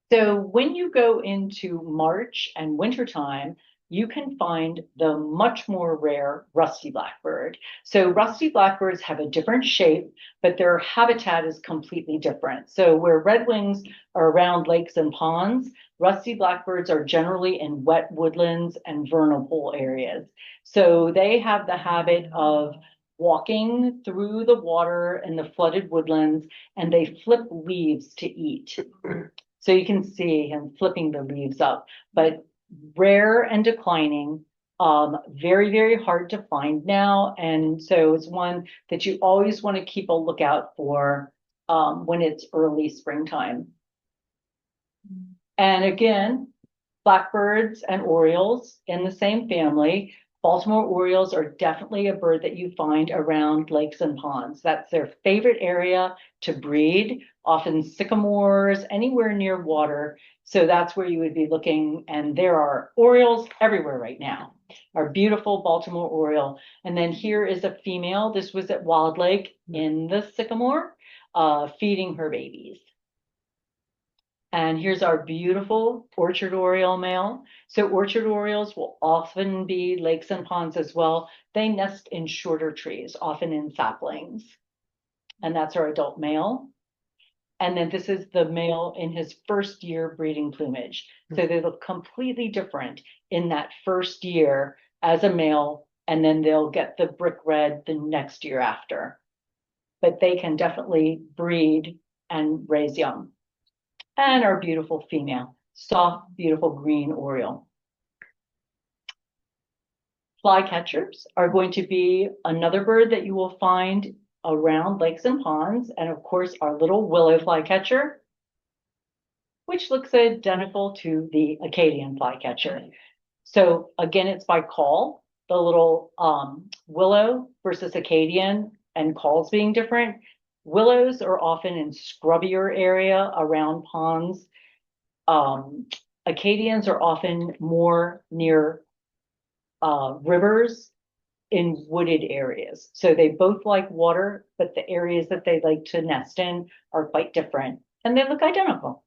So when you go into March and wintertime, you can find the much more rare rusty blackbird. So rusty blackbirds have a different shape, but their habitat is completely different. So where redwings are around lakes and ponds, rusty blackbirds are generally in wet woodlands and vernal pool areas. So they have the habit of walking through the water in the flooded woodlands, and they flip leaves to eat. So you can see him flipping the leaves up, but rare and declining, very, very hard to find now. And so it's one that you always want to keep a lookout for when it's early springtime. And again, blackbirds and orioles in the same family. Baltimore orioles are definitely a bird that you find around lakes and ponds. That's their favorite area to breed, often sycamores, anywhere near water. So that's where you would be looking. And there are orioles everywhere right now, our beautiful Baltimore oriole. And then here is a female. This was at Wild Lake in the sycamore, feeding her babies. And here's our beautiful orchard oriole male. So orchard orioles will often be lakes and ponds as well. They nest in shorter trees, often in saplings. And that's our adult male. And then this is the male in his first year breeding plumage. So they look completely different in that first year as a male, and then they'll get the brick red the next year after. But they can definitely breed and raise young. And our beautiful female, soft, beautiful green oriole. Flycatchers are going to be another bird that you will find around lakes and ponds, and of course, our little willow flycatcher, which looks identical to the Acadian flycatcher. So again, it's by call, the little willow versus Acadian and calls being different. Willows are often in scrubbier area around ponds. Acadians are often more near rivers in wooded areas. So they both like water, but the areas that they like to nest in are quite different, and they look identical.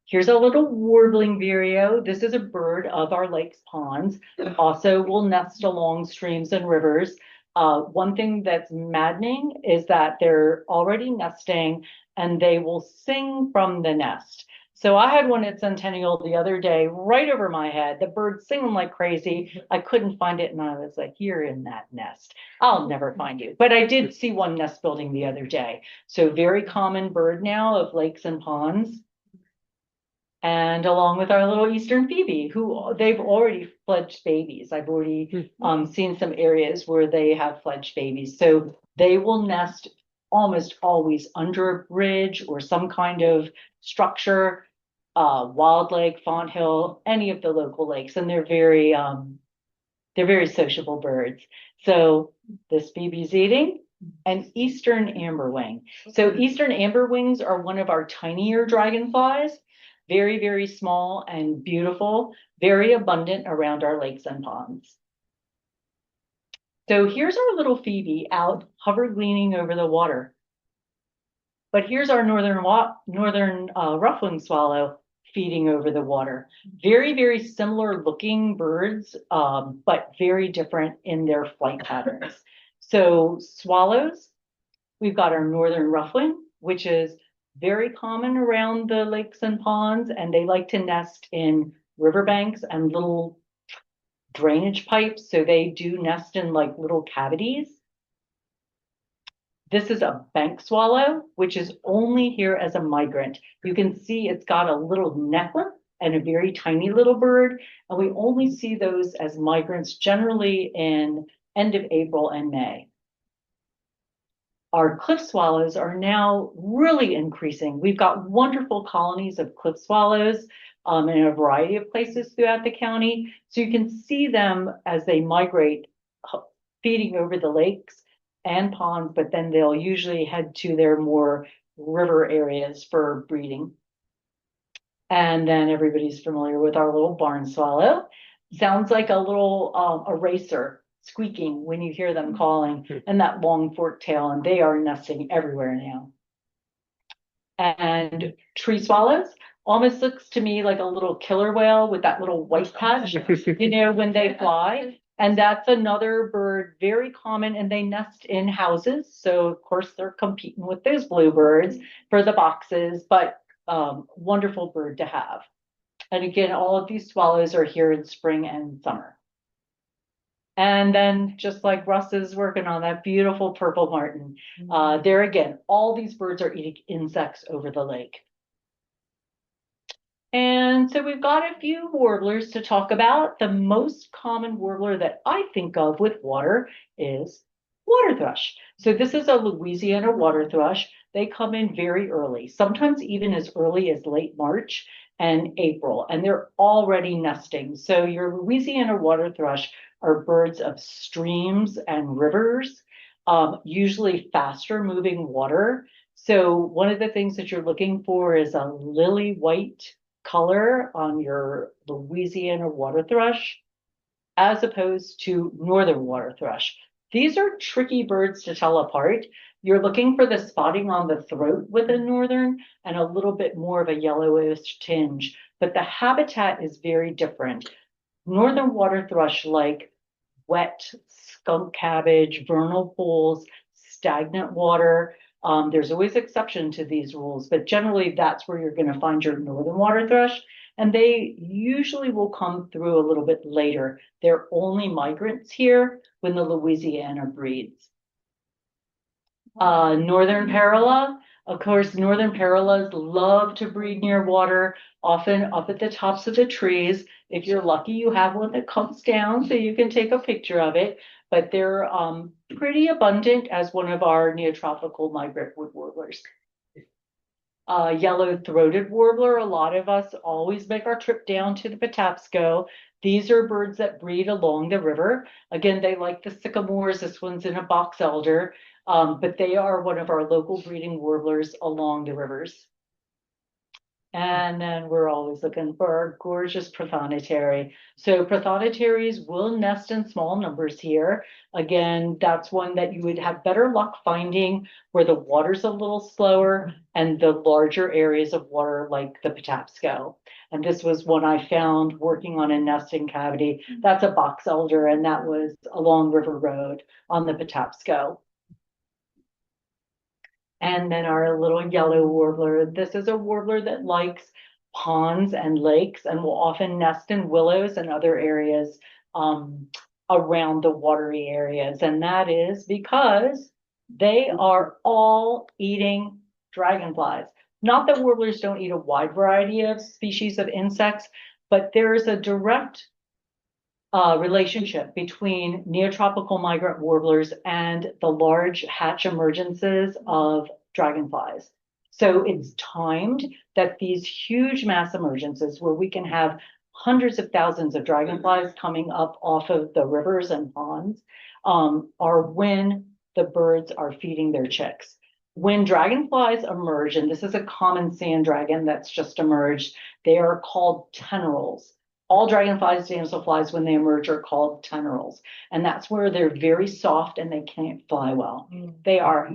Here's a little warbling vireo. This is a bird of our lakes, ponds, also will nest along streams and rivers. One thing that's maddening is that they're already nesting and they will sing from the nest. So I had one at Centennial the other day, right over my head. The bird singing like crazy. I couldn't find it, and I was like, "You're in that nest. I'll never find you." But I did see one nest building the other day. So very common bird now of lakes and ponds. And along with our little Eastern Phoebe, who they've already fledged babies. I've already seen some areas where they have fledged babies. So they will nest almost always under a bridge or some kind of structure, Wild Lake, Font Hill, any of the local lakes, and they're very sociable birds. So this Phoebe's eating an Eastern amberwing. So Eastern amberwings are one of our tinier dragonflies. Very, very small and beautiful, very abundant around our lakes and ponds. So here's our little Phoebe out hover gleaning over the water. But here's our northern rough-winged swallow feeding over the water. Very, very similar looking birds, but very different in their flight patterns. So swallows, we've got our northern rough-wing, which is very common around the lakes and ponds, and they like to nest in riverbanks and little drainage pipes. So they do nest in like little cavities. This is a bank swallow, which is only here as a migrant. You can see it's got a little necklet and a very tiny little bird. And we only see those as migrants generally in end of April and May. Our cliff swallows are now really increasing. We've got wonderful colonies of cliff swallows in a variety of places throughout the county. So you can see them as they migrate, feeding over the lakes and ponds, but then they'll usually head to their more river areas for breeding. And then everybody's familiar with our little barn swallow. Sounds like a little eraser squeaking when you hear them calling, and that long forked tail, and they are nesting everywhere now. And tree swallows almost looks to me like a little killer whale with that little white patch, you know, when they fly. And that's another bird, very common, and they nest in houses. So of course they're competing with those bluebirds for the boxes, but wonderful bird to have. And again, all of these swallows are here in spring and summer. And then just like Russ is working on that beautiful purple martin, there again, all these birds are eating insects over the lake. And so we've got a few warblers to talk about. The most common warbler that I think of with water is water thrush. So this is a Louisiana water thrush. They come in very early, sometimes even as early as late March and April, and they're already nesting. So your Louisiana water thrush are birds of streams and rivers, usually faster moving water. So one of the things that you're looking for is a lily white color on your Louisiana water thrush, as opposed to northern water thrush. These are tricky birds to tell apart. You're looking for the spotting on the throat with a northern and a little bit more of a yellowish tinge, but the habitat is very different. Northern water thrush like wet skunk cabbage, vernal pools, stagnant water. There's always exception to these rules, but generally that's where you're going to find your northern water thrush. And they usually will come through a little bit later. They're only migrants here when the Louisiana breeds. Northern parula. Of course, northern parulas love to breed near water, often up at the tops of the trees. If you're lucky, you have one that comes down so you can take a picture of it. But they're pretty abundant as one of our neotropical migrant wood warblers. Yellow-throated warbler, a lot of us always make our trip down to the Patapsco. These are birds that breed along the river. Again, they like the sycamores. This one's in a box elder, but they are one of our local breeding warblers along the rivers. And then we're always looking for our gorgeous prothonotary. So prothonotaries will nest in small numbers here. Again, that's one that you would have better luck finding where the water's a little slower and the larger areas of water like the Patapsco. And this was one I found working on a nesting cavity. That's a box elder, and that was along River Road on the Patapsco. And then our little yellow warbler. This is a warbler that likes ponds and lakes and will often nest in willows and other areas around the watery areas. And that is because they are all eating dragonflies. Not that warblers don't eat a wide variety of species of insects, but there is a direct relationship between neotropical migrant warblers and the large hatch emergences of dragonflies. So it's timed that these huge mass emergences where we can have hundreds of thousands of dragonflies coming up off of the rivers and ponds are when the birds are feeding their chicks. When dragonflies emerge, and this is a common sand dragon that's just emerged, they are called tenerals. All dragonflies, damselflies, when they emerge, are called tenerals. And that's where they're very soft and they can't fly well. They are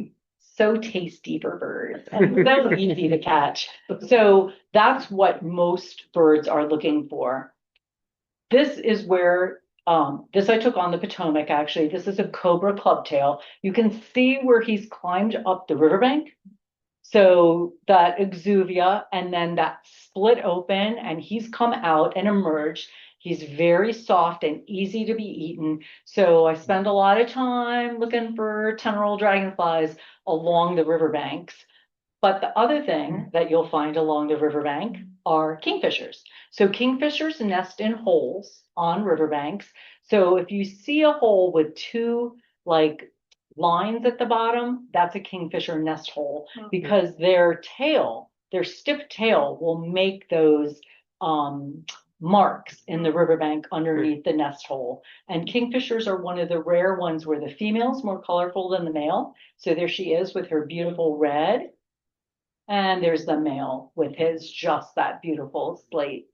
so tasty for birds and so easy to catch. So that's what most birds are looking for. This is where, this I took on the Potomac, actually. This is a cobra clubtail. You can see where he's climbed up the riverbank. So that exuvia and then that split open and he's come out and emerged. He's very soft and easy to be eaten. So I spend a lot of time looking for teneral dragonflies along the riverbanks. But the other thing that you'll find along the riverbank are kingfishers. So kingfishers nest in holes on riverbanks. So if you see a hole with two like lines at the bottom, that's a kingfisher nest hole because their tail, their stiff tail will make those marks in the riverbank underneath the nest hole. And kingfishers are one of the rare ones where the female's more colorful than the male. So there she is with her beautiful red. And there's the male with his just that beautiful slate.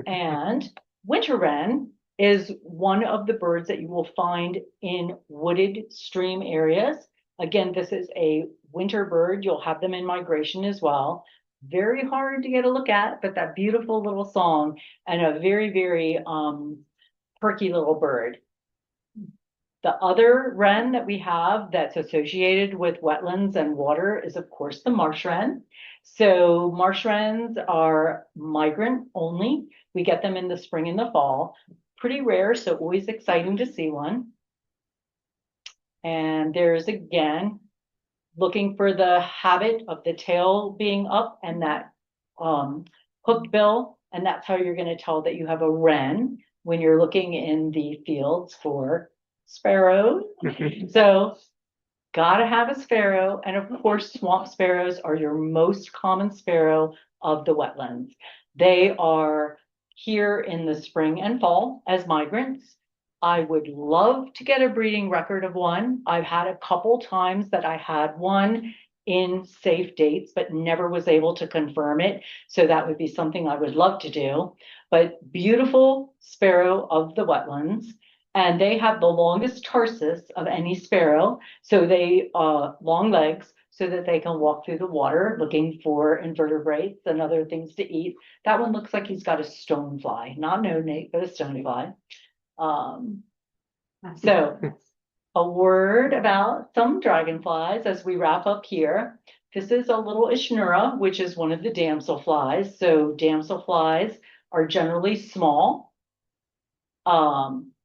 And winter wren is one of the birds that you will find in wooded stream areas. Again, this is a winter bird. You'll have them in migration as well. Very hard to get a look at, but that beautiful little song and a very, very perky little bird. The other wren that we have that's associated with wetlands and water is, of course, the marsh wren. So marsh wrens are migrant only. We get them in the spring and the fall. Pretty rare, so always exciting to see one. And there's, again, looking for the habit of the tail being up and that hooked bill. And that's how you're going to tell that you have a wren when you're looking in the fields for sparrows. So gotta have a sparrow. And of course, swamp sparrows are your most common sparrow of the wetlands. They are here in the spring and fall as migrants. I would love to get a breeding record of one. I've had a couple times that I had one in safe dates, but never was able to confirm it. So that would be something I would love to do. But beautiful sparrow of the wetlands. And they have the longest tarsus of any sparrow. So they long legs so that they can walk through the water looking for invertebrates and other things to eat. That one looks like he's got a stonefly, not no Nate, but a stonefly. So a word about some dragonflies as we wrap up here. This is a little Ischnura, which is one of the damselflies. So damselflies are generally small.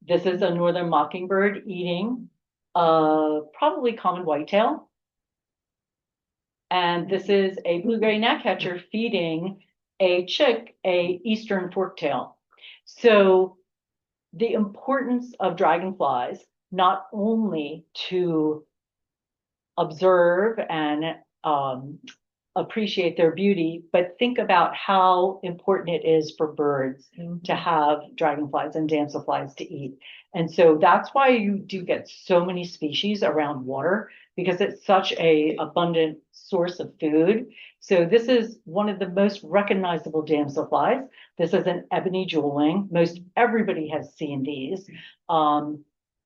This is a northern mockingbird eating probably common whitetail. And this is a blue-gray gnatcatcher feeding a chick a eastern forktail. So the importance of dragonflies, not only to observe and appreciate their beauty, but think about how important it is for birds to have dragonflies and damselflies to eat. And so that's why you do get so many species around water, because it's such a abundant source of food. So this is one of the most recognizable damselflies. This is an ebony jewelwing. Most everybody has seen these.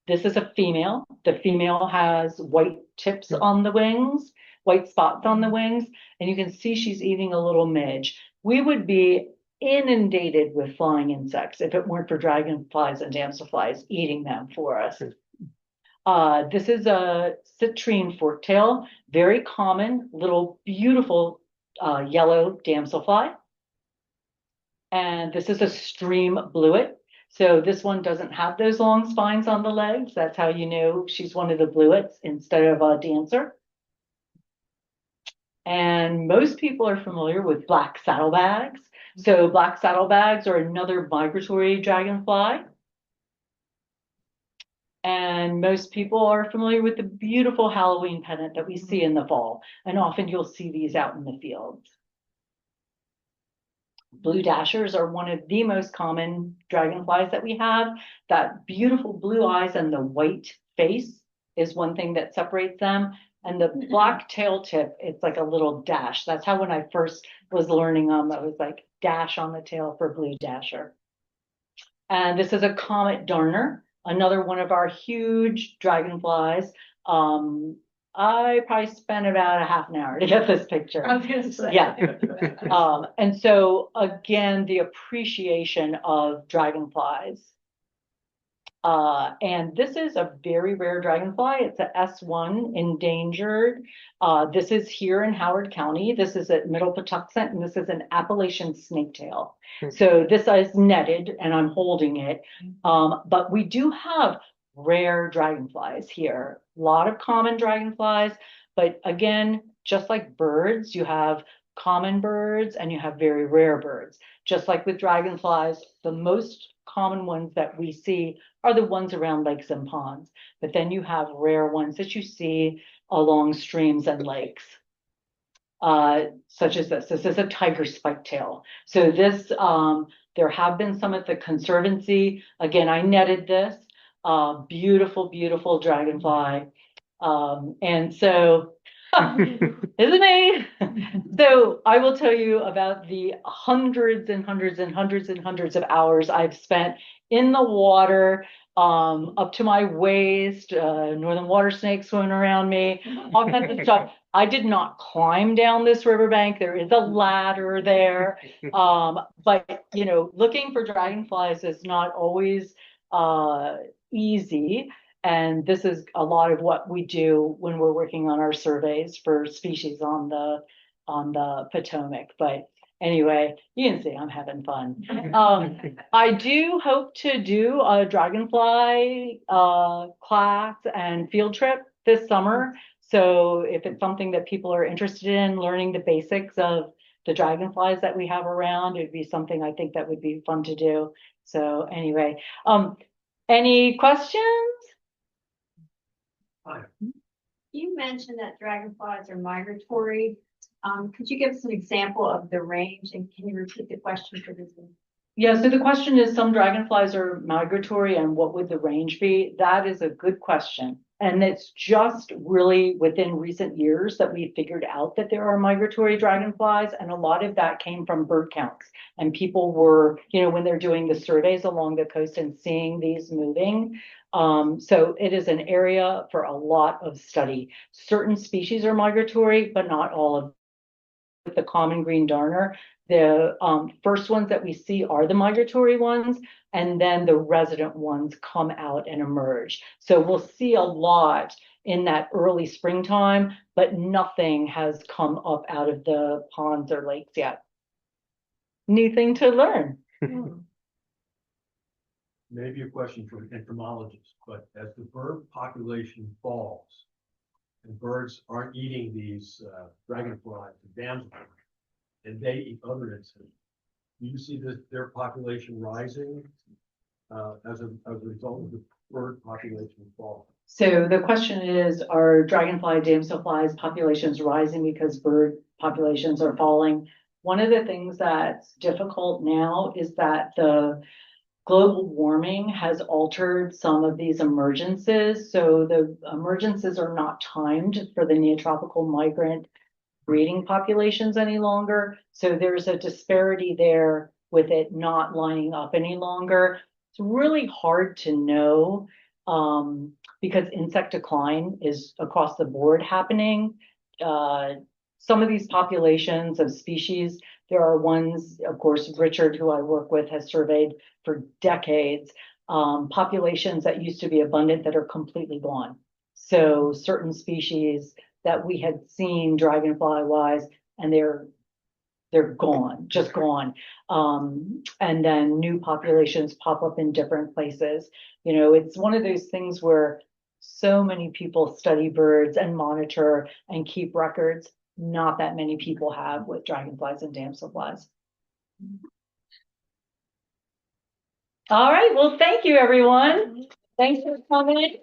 This is a female. The female has white tips on the wings, white spots on the wings, and you can see she's eating a little midge. We would be inundated with flying insects if it weren't for dragonflies and damselflies eating them for us. This is a citrine forktail, very common, little beautiful yellow damselfly. And this is a stream bluet. So this one doesn't have those long spines on the legs. That's how you know she's one of the bluets instead of a dancer. And most people are familiar with black saddlebags. So black saddlebags are another migratory dragonfly. And most people are familiar with the beautiful Halloween pennant that we see in the fall. And often you'll see these out in the fields. Blue dashers are one of the most common dragonflies that we have. That beautiful blue eyes and the white face is one thing that separates them. And the black tail tip, it's like a little dash. That's how when I first was learning them, I was like dash on the tail for blue dasher. And this is a comet darner, another one of our huge dragonflies. I probably spent about a half an hour to get this picture. I was gonna say. Yeah. And so again, the appreciation of dragonflies. And this is a very rare dragonfly. It's a S1 endangered. This is here in Howard County. This is at Middle Patuxent, and this is an Appalachian snaketail. So this is netted, and I'm holding it. But we do have rare dragonflies here. A lot of common dragonflies, but again, just like birds, you have common birds and you have very rare birds. Just like with dragonflies, the most common ones that we see are the ones around lakes and ponds. But then you have rare ones that you see along streams and lakes. Such as this. This is a tiger spiketail. So this, there have been some at the Conservancy. Again, I netted this. Beautiful, beautiful dragonfly. And so, isn't it? So I will tell you about the hundreds and hundreds and hundreds and hundreds of hours I've spent in the water, up to my waist, northern water snakes swimming around me, all kinds of stuff. I did not climb down this riverbank. There is a ladder there. But you know, looking for dragonflies is not always easy. And this is a lot of what we do when we're working on our surveys for species on the Potomac. But anyway, you can see I'm having fun. I do hope to do a dragonfly class and field trip this summer. So if it's something that people are interested in, learning the basics of the dragonflies that we have around, it'd be something I think that would be fun to do. So anyway, any questions? You mentioned that dragonflies are migratory. Could you give us an example of the range, and can you repeat the question for this one? Yeah, so the question is, some dragonflies are migratory and what would the range be? That is a good question. And it's just really within recent years that we figured out that there are migratory dragonflies, and a lot of that came from bird counts. And people were, you know, when they're doing the surveys along the coast and seeing these moving. So it is an area for a lot of study. Certain species are migratory, but not all of them. With the common green darner, the first ones that we see are the migratory ones, and then the resident ones come out and emerge. So we'll see a lot in that early springtime, but nothing has come up out of the ponds or lakes yet. New thing to learn. Maybe a question for an entomologist, but as the bird population falls and birds aren't eating these dragonflies and damselflies, and they eat other insects, do you see their population rising as a result of the bird population fall? So the question is, are dragonfly, damselflies populations rising because bird populations are falling? One of the things that's difficult now is that the global warming has altered some of these emergences. So the emergences are not timed for the neotropical migrant breeding populations any longer. So there's a disparity there with it not lining up any longer. It's really hard to know because insect decline is across the board happening. Some of these populations of species, there are ones, of course, Richard, who I work with, has surveyed for decades, populations that used to be abundant that are completely gone. So certain species that we had seen dragonfly wise, and they're gone, just gone. And then new populations pop up in different places. You know, it's one of those things where so many people study birds and monitor and keep records. Not that many people have with dragonflies and damselflies. All right, well, thank you, everyone. Thanks for coming.